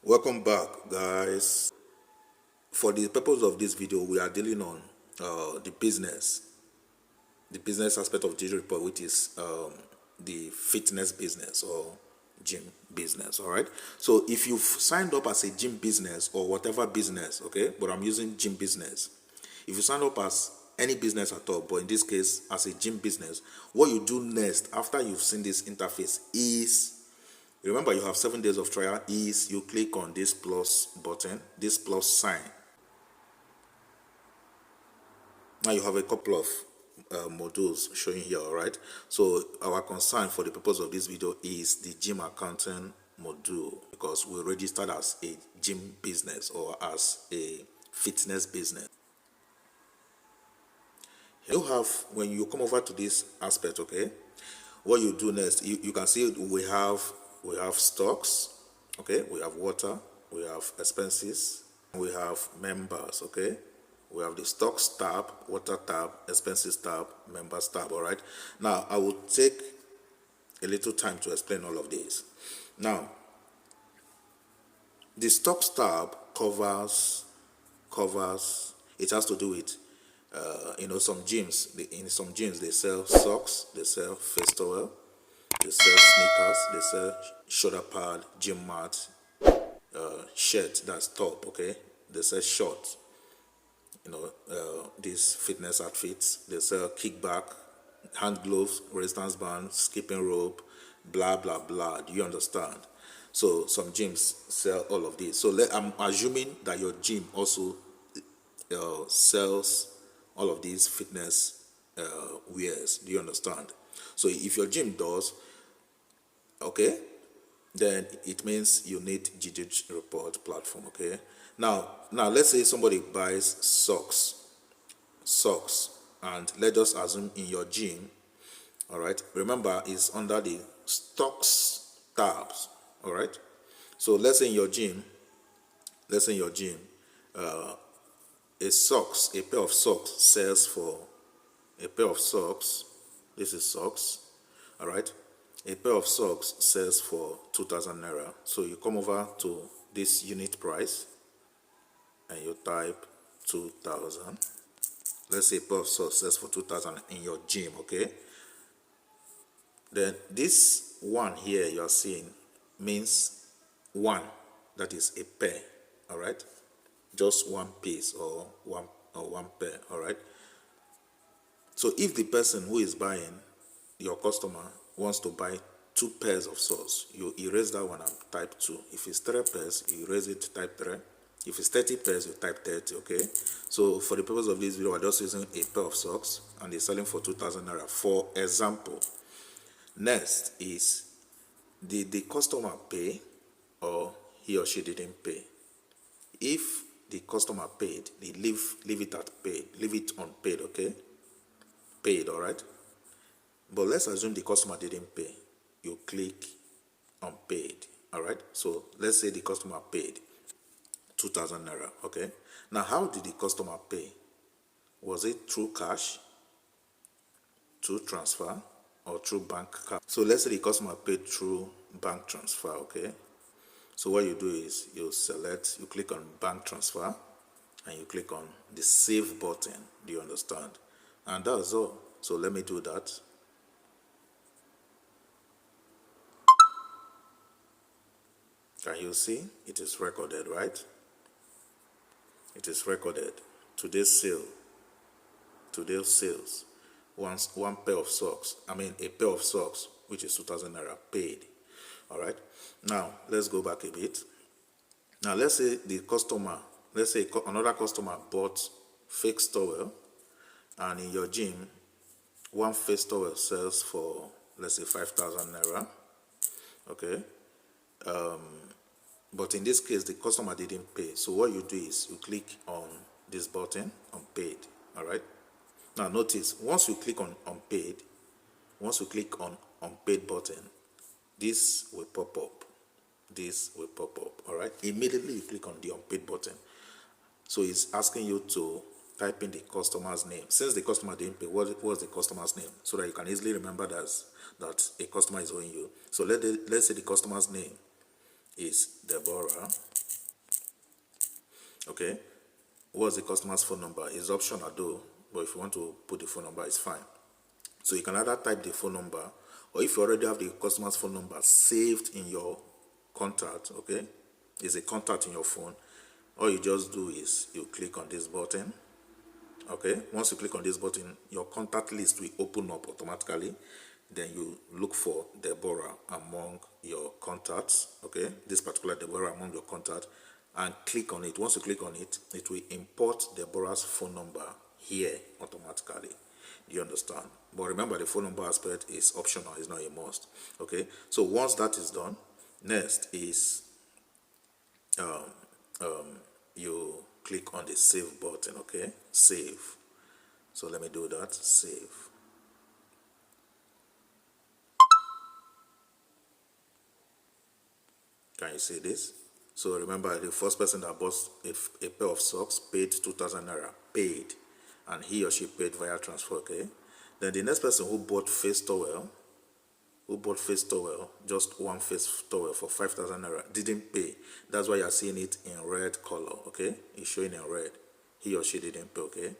Welcome back, guys. For the purpose of this video, we are dealing on the business aspect of DigitReport, which is the fitness business or gym business. All right. So if you've signed up as a gym business or whatever business, okay, but I'm using gym business. If you sign up as any business at all, but in this case as a gym business, what you do next after you've seen this interface is, remember, you have 7 days of trial, is you click on this plus button, this plus sign. Now you have a couple of modules showing here. All right, so our concern for the purpose of this video is the gym accounting module, because we registered as a gym business or as a fitness business. You have, when you come over to this aspect, okay, what you do next, you can see we have stocks, okay, we have water, we have expenses, we have members, okay, we have the stocks tab, water tab, expenses tab, members tab. All right, now I will take a little time to explain all of these. Now the stocks tab covers it has to do with some gyms. In some gyms they sell socks, they sell face towel, they sell sneakers, they sell shoulder pad, gym mat, shirt, that's top, okay, they sell shorts, these fitness outfits, they sell kickback, hand gloves, resistance band, skipping rope, blah blah blah. Do you understand? So some gyms sell all of these. So I'm assuming that your gym also sells all of these fitness wears. Do you understand? So if your gym does, okay, then it means you need DigitReport platform. Okay, now let's say somebody buys socks, and let us assume in your gym, all right, remember it's under the stocks tabs. All right, so let's say in your gym, a pair of socks sells for a pair of socks. This is socks. All right, a pair of socks sells for 2,000 naira. So you come over to this unit price and you type 2,000. Let's say a pair of socks sells for 2,000 in your gym. Okay, then this one here you are seeing means one, that is a pair. All right, just one piece or one pair. All right, so if the person who is buying, your customer, wants to buy 2 pairs of socks, you erase that one and type 2. If it's 3 pairs, you erase it, type 3. If it's 30 pairs, you type 30. Okay, so for the purpose of this video, we're just using a pair of socks and they're selling for 2,000 naira, for example. Next is, did the customer pay or he or she didn't pay? If the customer paid, they leave it at paid, leave it on paid. Okay, paid. All right, but let's assume the customer didn't pay. You click on paid. All right, so let's say the customer paid 2,000 naira. Okay, now how did the customer pay? Was it through cash, through transfer, or through bank card? So let's say the customer paid through bank transfer. Okay, so what you do is you click on bank transfer and you click on the save button. Do you understand? And that's all. So let me do that. Can you see? It is recorded, right? It is recorded. Today's sales. One pair of socks. A pair of socks, which is 2,000 naira, paid. All right. Now let's go back a bit. Now let's say another customer bought fake towel, and in your gym, one face towel sells for, let's say, 5,000 naira. Okay. But in this case, the customer didn't pay. So what you do is you click on this button on paid. All right. Now notice, once you click on paid, button, this will pop up. All right. Immediately you click on the unpaid button. So it's asking you to type in the customer's name. Since the customer didn't pay, what was the customer's name? So that you can easily remember that a customer is owing you. So let's say the customer's name is Deborah. Okay, what's the customer's phone number? It's optional though, but if you want to put the phone number, it's fine. So you can either type the phone number, or if you already have the customer's phone number saved in your contact, okay, it's a contact in your phone, all you just do is you click on this button. Okay, once you click on this button, your contact list will open up automatically. Then you look for Deborah among your contacts. Okay, this particular Deborah among your contacts, and click on it. Once you click on it, it will import Deborah's phone number here automatically. Do you understand? But remember, the phone number aspect is optional, it's not a must. Okay, so once that is done, next is you click on the save button. Okay, save. So let me do that. Save. Can you see this? So remember, the first person that bought a pair of socks paid 2,000 naira, paid, and he or she paid via transfer. Okay, then the next person who bought face towel, just one face towel for 5,000 naira, didn't pay. That's why you're seeing it in red color. Okay, it's showing in red. He or she didn't pay. Okay,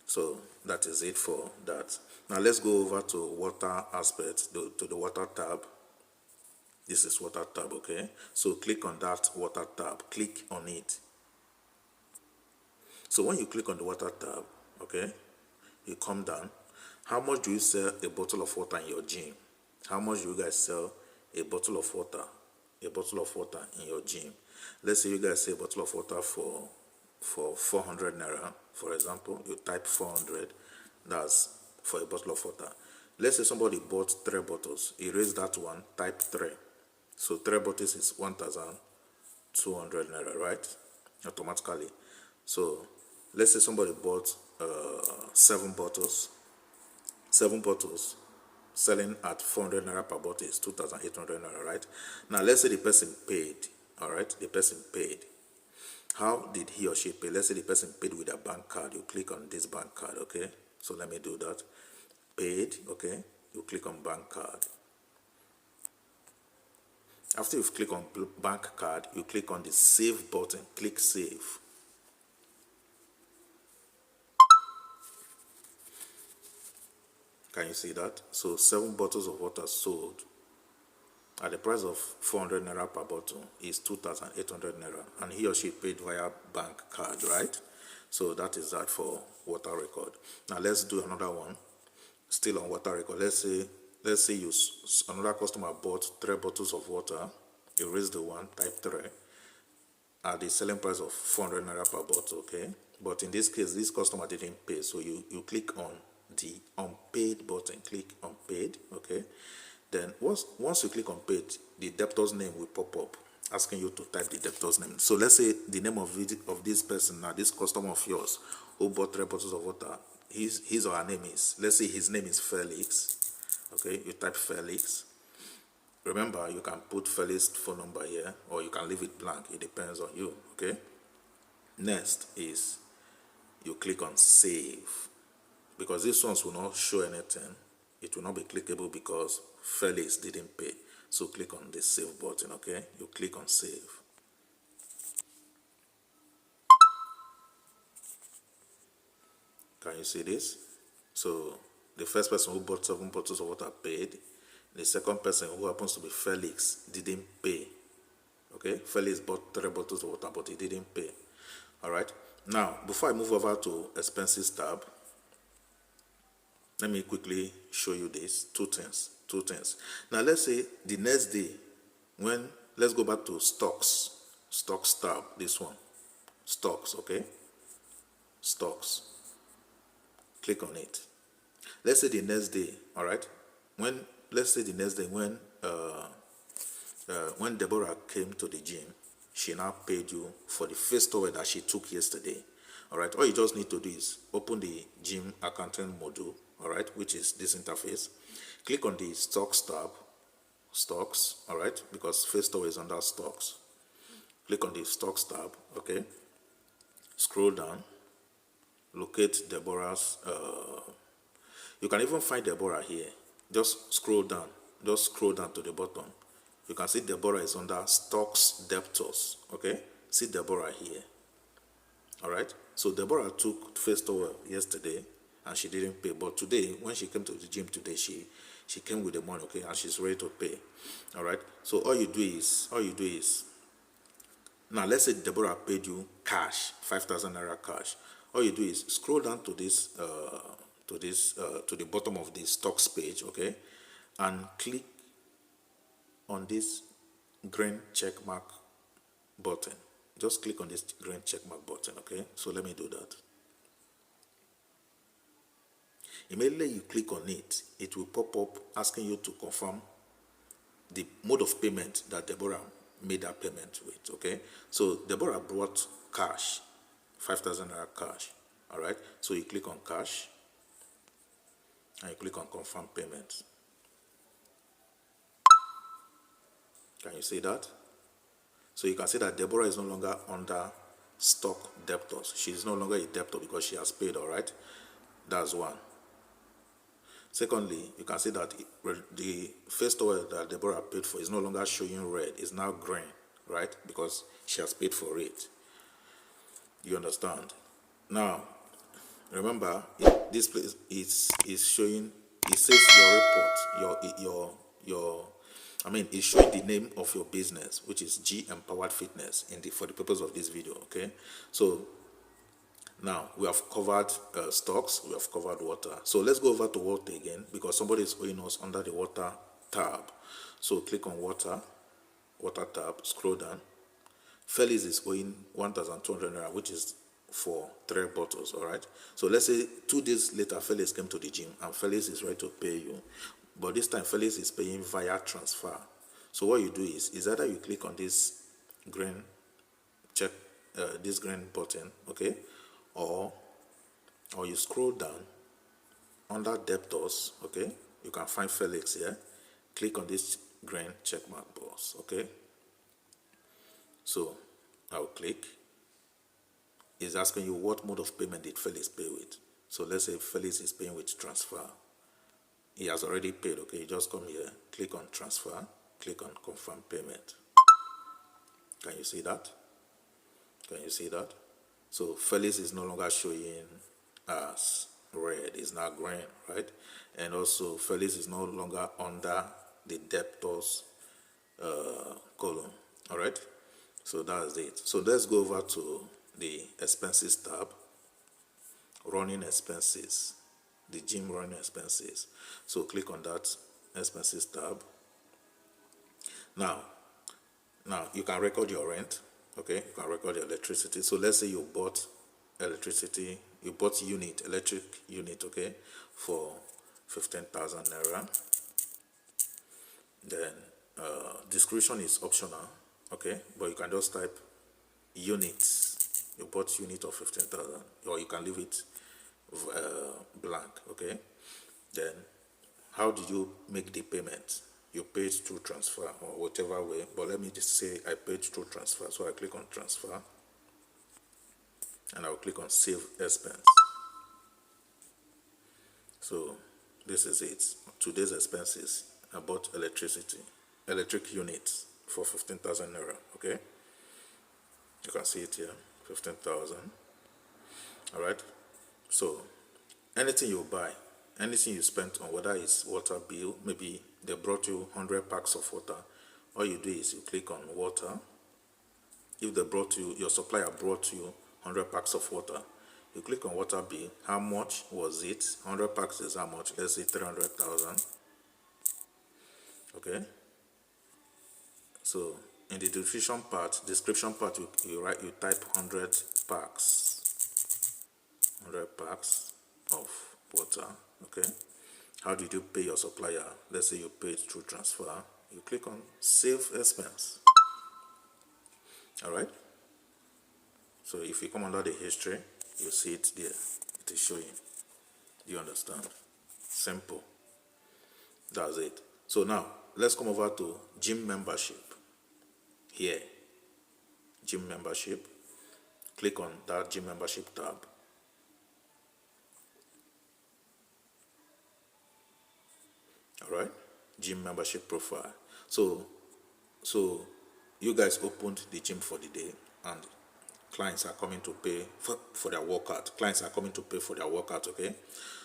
so that is it for that. Now let's go over to water aspect, to the water tab. This is water tab. Okay, so click on that water tab, click on it. So when you click on the water tab, okay, you come down. How much do you sell a bottle of water in your gym? How much do you guys sell a bottle of water? A bottle of water in your gym. Let's say you guys sell a bottle of water for 400 naira, for example. You type 400, that's for a bottle of water. Let's say somebody bought 3 bottles. Erase that one, type 3. So 3 bottles is 1,200 naira, right? Automatically. So let's say somebody bought 7 bottles. 7 bottles selling at 400 naira per bottle is 2,800 naira, right? Now let's say the person paid. All right, the person paid. How did he or she pay? Let's say the person paid with a bank card. You click on this bank card. Okay, so let me do that. Paid. Okay, you click on bank card. After you've clicked on bank card, you click on the save button. Click save. Can you see that? So 7 bottles of water sold at the price of 400 naira per bottle is 2,800 naira, and he or she paid via bank card, right? So that is that for water record. Now let's do another one. Still on water record. Let's say another customer bought 3 bottles of water. Erase the one, type 3 at the selling price of 400 naira per bottle. Okay, but in this case, this customer didn't pay, so you click on the unpaid button. Click unpaid. Okay, then once you click unpaid, the debtor's name will pop up asking you to type the debtor's name. So let's say the name of this person, now this customer of yours who bought 3 bottles of water, his or her name is, let's say his name is Felix. Okay, you type Felix. Remember, you can put Felix's phone number here, or you can leave it blank. It depends on you. Okay, next is you click on save, because these ones will not show anything. It will not be clickable because Felix didn't pay. So click on the save button. Okay, you click on save. Can you see this? So the first person who bought 7 bottles of water paid. The second person, who happens to be Felix, didn't pay. Okay, Felix bought 3 bottles of water, but he didn't pay. All right. Now, before I move over to expenses tab, let me quickly show you this. Two things. Now, let's say the next day, let's go back to stocks tab, this one, stocks. Okay, stocks. Click on it. Let's say the next day. All right. Let's say the next day when Deborah came to the gym, she now paid you for the face towel that she took yesterday. All right, all you just need to do is open the gym accounting module, all right, which is this interface. Click on the stocks tab, stocks, all right, because face towel is under stocks. Click on the stocks tab. Okay, scroll down, locate Deborah's. You can even find Deborah here. Just scroll down to the bottom. You can see Deborah is under stocks debtors. Okay, see Deborah here. All right. So Deborah took face towel yesterday and she didn't pay. But today, when she came to the gym today, she came with the money, okay, and she's ready to pay. All right. So all you do is now let's say Deborah paid you cash, 5,000 naira cash. All you do is scroll down to to the bottom of the stocks page, okay, and click on this green check mark button. Just click on this green check mark button, okay? So let me do that. Immediately you click on it, it will pop up asking you to confirm the mode of payment that Deborah made that payment with, okay? So Deborah brought cash, 5,000 naira cash, all right? So you click on cash and you click on confirm payment. Can you see that? So you can see that Deborah is no longer under stock debtors. She is no longer a debtor because she has paid, all right? That's one. Secondly, you can see that the first oil that Deborah paid for is no longer showing red, it's now green, right? Because she has paid for it. You understand? Now, remember, this place is showing, it says your report, it's showing the name of your business, which is G Empowered Fitness for the purpose of this video, okay? So now we have covered stocks, we have covered water. So let's go over to water again because somebody is owing us under the water tab. So click on water tab, scroll down. Felix is owing 1,200 naira, which is for 3 bottles, all right? So let's say 2 days later, Felix came to the gym and Felix is ready to pay you. But this time, Felix is paying via transfer. So what you do is either you click on this green check, this green button, okay? Or you scroll down under debtors, okay? You can find Felix here. Click on this green check mark box, okay? So I'll click. It's asking you what mode of payment did Felix pay with. So let's say Felix is paying with transfer. He has already paid, okay? You just come here, click on transfer, click on confirm payment. Can you see that? Can you see that? So Felix is no longer showing as red, it's now green, right? And also Felix is no longer under the debtors column, all right? So that's it. So let's go over to the expenses tab, running expenses, the gym running expenses. So click on that expenses tab. Now you can record your rent, okay? You can record your electricity. So let's say you bought electric unit, okay, for 15,000 naira. Then description is optional, okay, but you can just type units. You bought unit of 15,000, or you can leave it blank, okay? Then how did you make the payment? You paid through transfer or whatever way, but let me just say I paid through transfer. So I click on transfer and I'll click on save expense. So this is it. Today's expenses. I bought electric units for 15,000 naira, okay? You can see it here, 15,000. All right. So anything you buy, anything you spend on, whether it's water bill, maybe they brought you 100 packs of water, all you do is you click on water. If they brought you, your supplier brought you 100 packs of water, you click on water bill. How much was it? 100 packs is how much? Let's say 300,000. Okay. So in the description part, you type 100 packs of water. Okay. How did you pay your supplier? Let's say you paid through transfer. You click on save expense. All right. So if you come under the history, you see it there. It is showing. You understand? Simple. That's it. So now let's come over to gym membership. Here, gym membership. Click on that gym membership tab. All right, gym membership profile. So you guys opened the gym for the day, and clients are coming to pay for their workout. Clients are coming to pay for their workout, okay?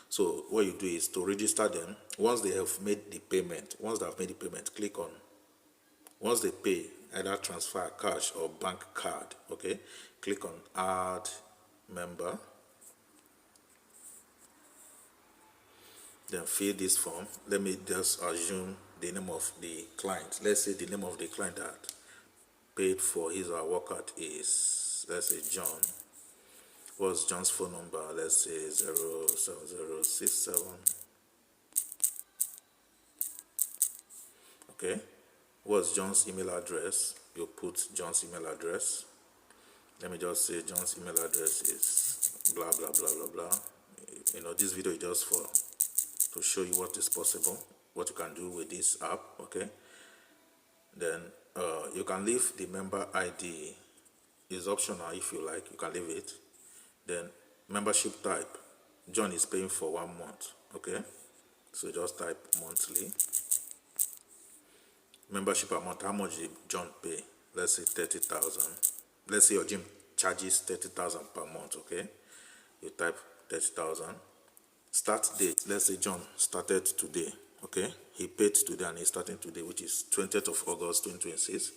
So what you do is to register them. Once they have made the payment, click on, once they pay, either transfer cash or bank card, okay? Click on add member. Then fill this form. Let me just assume the name of the client. Let's say the name of the client that paid for his or her workout is, let's say, John. What's John's phone number? Let's say 07067. Okay. What's John's email address? You put John's email address. Let me just say John's email address is blah blah blah blah blah. You know, this video is just for to show you what is possible, what you can do with this app. Okay. Then you can leave the member ID. Is optional. If you like, you can leave it. Then membership type, John is paying for 1 month. Okay, so just type monthly. Membership amount, how much did John pay? Let's say 30,000. Let's say your gym charges 30,000 per month. Okay, you type 30,000. Start date, let's say John started today. Okay, he paid today and he's starting today, which is 20th of August 2026.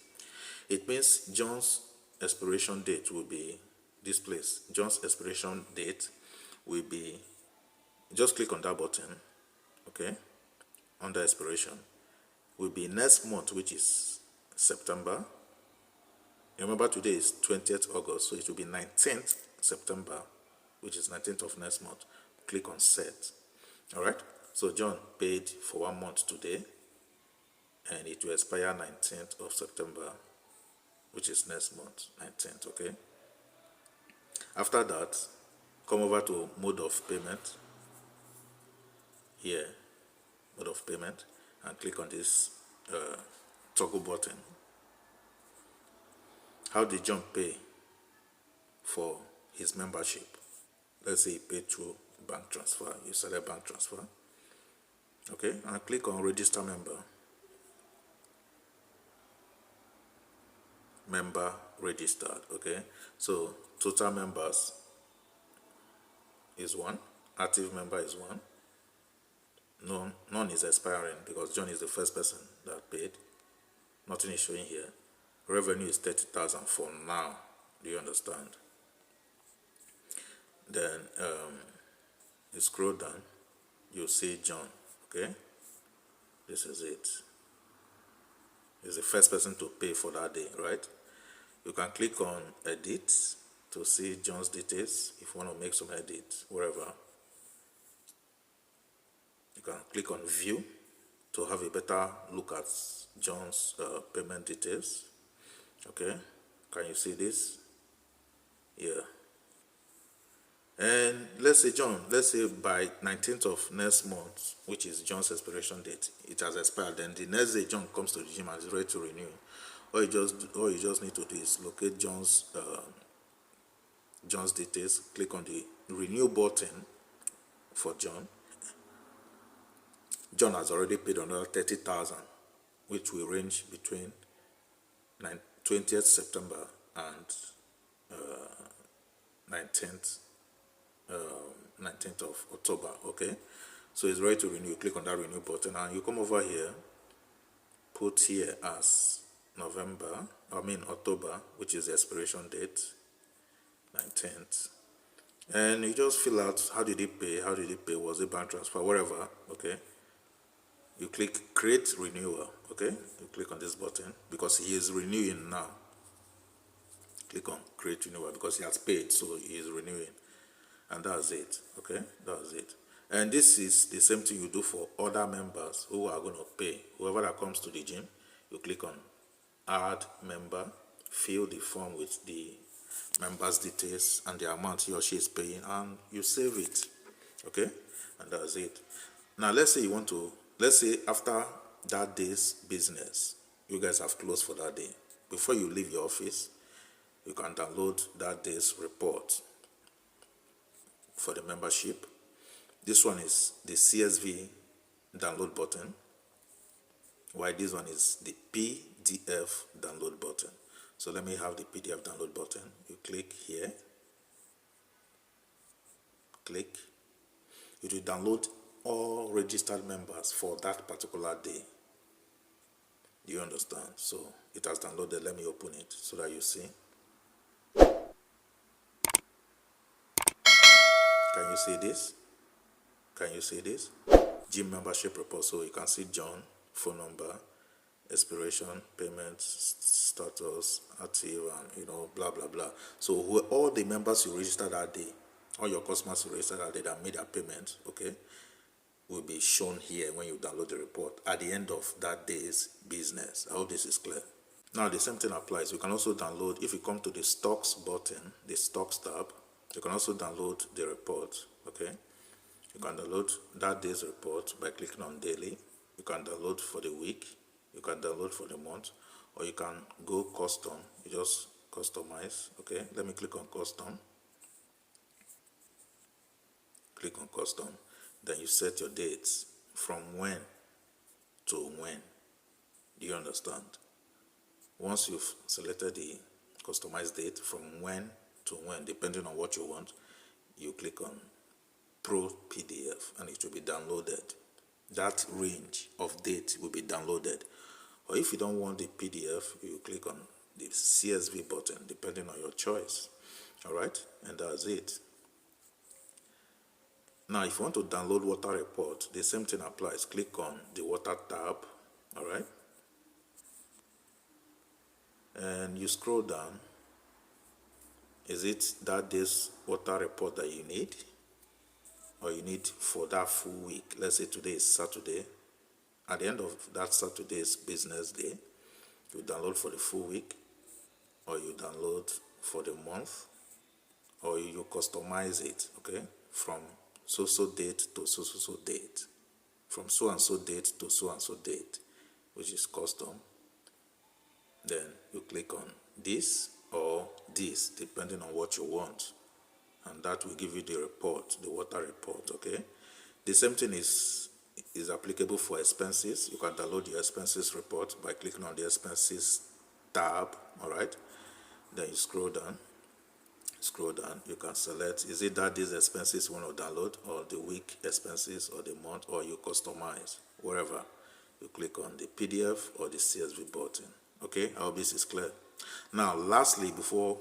It means John's expiration date will be this place. John's expiration date will be, just click on that button, okay, under expiration, will be next month, which is September. Remember today is 20th August, so it will be 19th September, which is 19th of next month. Click on set. All right, so John paid for 1 month today, and it will expire 19th of September, which is next month, 19th, okay? After that, come over to mode of payment, here, mode of payment, and click on this toggle button. How did John pay for his membership? Let's say he paid through bank transfer. You select bank transfer, okay, and click on register member. Member registered, okay? So total members is 1, active member is 1, none is expiring because John is the first person that paid. Nothing is showing here. Revenue is 30,000 for now. Do you understand? Then you scroll down, you see John, okay? This is it. He's the first person to pay for that day, right? You can click on edit to see John's details if you want to make some edits, wherever. You can click on view to have a better look at John's payment details. Okay, can you see this? Yeah. And let's say by 19th of next month, which is John's expiration date, it has expired. Then the next day John comes to the gym and is ready to renew. All you just need to do is locate John's details, click on the renew button for John. John has already paid another 30,000, which will range between 20th September and 19th of October, okay? So it's ready to renew. Click on that renew button and you come over here, put here as October, which is the expiration date, 19th. And you just fill out how did he pay, was it bank transfer, whatever, okay? You click create renewal, okay? You click on this button because he is renewing now. Click on create renewal because he has paid, so he is renewing. And that's it, okay? That's it. And this is the same thing you do for other members who are going to pay. Whoever that comes to the gym, you click on add member, fill the form with the member's details and the amount he or she is paying, and you save it, okay? And that's it. Now let's say after that day's business, you guys have closed for that day. Before you leave your office, you can download that day's report for the membership. This one is the CSV download button, while this one is the PDF download button. So let me have the PDF download button. You click here, click. It will download all registered members for that particular day. Do you understand? So it has downloaded. Let me open it so that you see. Can you see this? Can you see this? Gym membership report. So you can see John, phone number, expiration, payment status, active, and blah blah blah. So all the members you registered that day, all your customers you registered that day that made a payment, okay, will be shown here when you download the report at the end of that day's business. I hope this is clear. Now the same thing applies. You can also download, if you come to the stocks button, the stocks tab, you can also download the report, okay. You can download that day's report by clicking on daily. You can download for the week, you can download for the month, or you can go custom. You just customize, okay. Let me click on custom. Click on custom. Then you set your dates from when to when. Do you understand? Once you've selected the customized date from when to when, depending on what you want, you click on Pro PDF and it will be downloaded. That range of date will be downloaded. Or if you don't want the PDF, you click on the CSV button, depending on your choice. Alright, and that's it. Now if you want to download water report, the same thing applies. Click on the water tab, alright, and you scroll down. Is it that day's water report that you need, or you need for that full week? Let's say today is Saturday. At the end of that Saturday's business day, you download for the full week, or you download for the month, or you customize it, okay, from so date to so date, from so and so date to so and so date, which is custom. Then you click on this or this, depending on what you want, and that will give you the report, the water report, okay. The same thing is applicable for expenses. You can download your expenses report by clicking on the expenses tab, all right. Then you scroll down, you can select, is it that these expenses you want to download, or the week expenses, or the month, or you customize, wherever. You click on the PDF or the CSV button, okay. I hope this is clear. Now lastly, before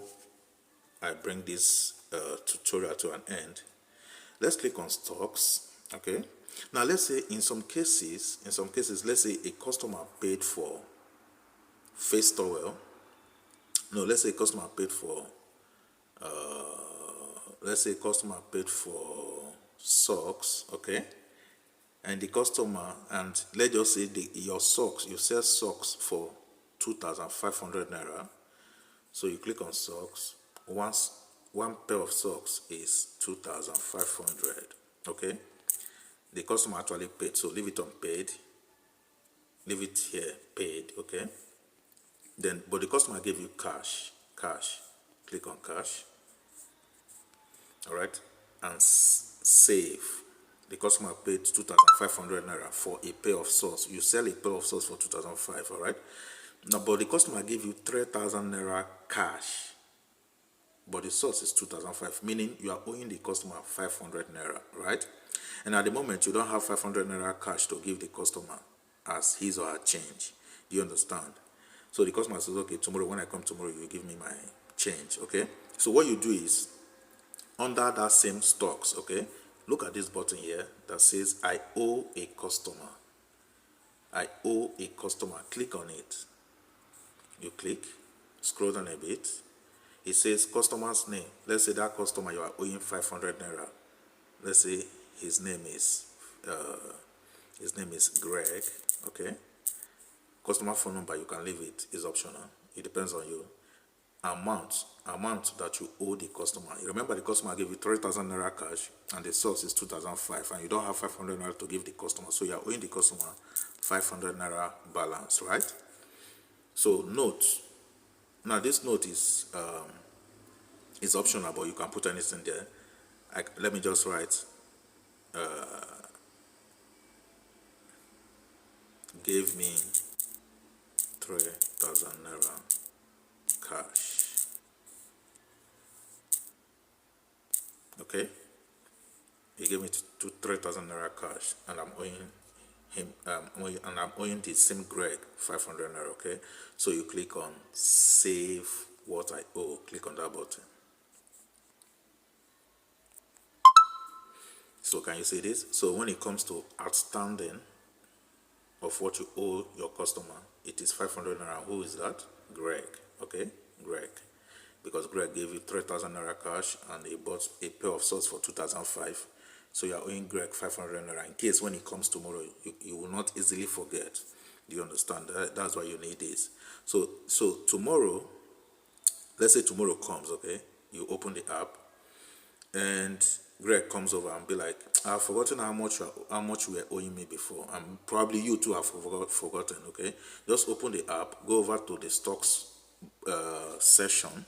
I bring this tutorial to an end, let's click on stocks, okay. Now let's say in some cases, let's say a customer paid for face towel. No, let's say a customer paid for socks, okay. And the customer, and let's just say your socks, you sell socks for 2,500 naira. So you click on socks. One pair of socks is 2,500, okay. The customer actually paid, so leave it on paid, leave it here paid, okay. Then but the customer gave you cash, click on cash, all right, and save. The customer paid 2,500 naira for a pair of socks. You sell a pair of socks for 2,500, all right. Now but the customer gave you 3,000 naira cash, but the source is 2,500, meaning you are owing the customer 500 naira, right? And at the moment, you don't have 500 naira cash to give the customer as his or her change. Do you understand? So the customer says, okay, tomorrow, when I come tomorrow, you give me my change, okay? So what you do is, under that same stocks, okay, look at this button here that says, I owe a customer. I owe a customer. Click on it. You click, scroll down a bit. It says customer's name. Let's say that customer you are owing 500 naira. Let's say his name is Greg, okay. Customer phone number, you can leave it, is optional. It depends on you. Amount that you owe the customer. You remember the customer gave you 3,000 naira cash and the source is 2,500, and you don't have 500 naira to give the customer, so you are owing the customer 500 naira balance, right? So note. Now this note is optional, but you can put anything there. Let me just write gave me 3,000 naira cash. Okay, he gave me 3,000 naira cash, and I'm owing him, and I'm owing the same Greg 500 naira. Okay, so you click on save what I owe. Click on that button. So can you see this? So when it comes to outstanding of what you owe your customer, it is 500 naira. Who is that? Greg. Okay, Greg. Because Greg gave you 3,000 naira cash and he bought a pair of socks for 2005. So you are owing Greg 500 naira in case when he comes tomorrow, you will not easily forget. Do you understand? That's why you need this. So tomorrow, let's say tomorrow comes, okay? You open the app and Greg comes over and be like, I've forgotten how much you were owing me before, and probably you too have forgotten. Okay, just open the app, go over to the stocks section.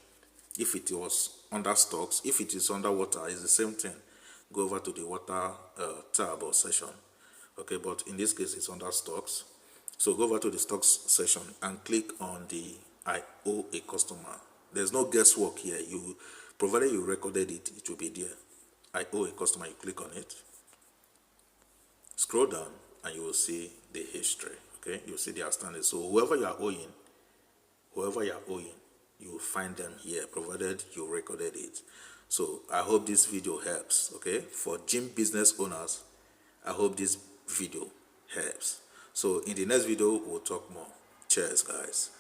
If it was under stocks, if it is under water, it's the same thing. Go over to the water tab or session. Okay, but in this case it's under stocks. So go over to the stocks section and click on the I owe a customer. There's no guesswork here. You, provided you recorded it, it will be there. I owe a customer. You click on it. Scroll down and you will see the history. Okay, you'll see the outstanding. So whoever you are owing, you will find them here, provided you recorded it. So I hope this video helps. Okay, for gym business owners, I hope this video helps. So in the next video, we'll talk more. Cheers, guys.